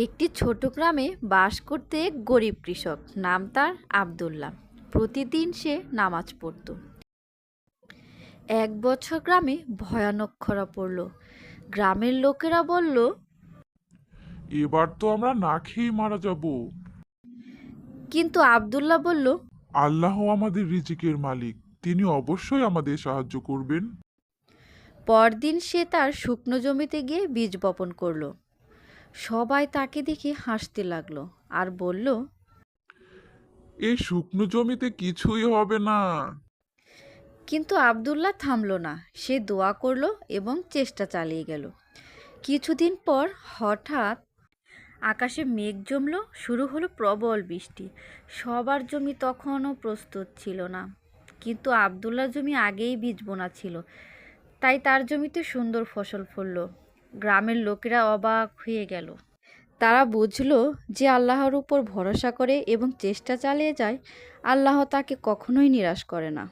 একটি ছোট গ্রামে বাস করতে এক গরিব কৃষক। নাম তার আব্দুল্লাহ। প্রতিদিন সে নামাজ পড়ত। এক বছর গ্রামে ভয়ানক খরা পড়ল। গ্রামের লোকেরা বলল, এবার তো আমরা না খেয়ে মারা যাব। কিন্তু আব্দুল্লাহ বলল, আল্লাহ আমাদের রিজিকের মালিক, তিনি অবশ্যই আমাদের সাহায্য করবেন। পরদিন সে তার শুকনো জমিতে গিয়ে বীজ বপন করল। সবাই তাকে দেখে হাসতে লাগলো আর বলল, এই শুকনো জমিতে কিছুই হবে না। কিন্তু আব্দুল্লাহ থামল না। সে দোয়া করলো এবং চেষ্টা চালিয়ে গেল। কিছুদিন পর হঠাৎ আকাশে মেঘ জমলো, শুরু হলো প্রবল বৃষ্টি। সবার জমি তখনও প্রস্তুত ছিল না, কিন্তু আব্দুল্লাহর জমি আগেই বীজ বোনা ছিল, তাই তার জমিতে সুন্দর ফসল ফলল। গ্রামের লোকেরা অবাক হয়ে গেল। তারা বুঝলো যে আল্লাহর উপর ভরসা করে এবং চেষ্টা চালিয়ে যায়, আল্লাহ তাকে কখনোই নিরাশ করে না।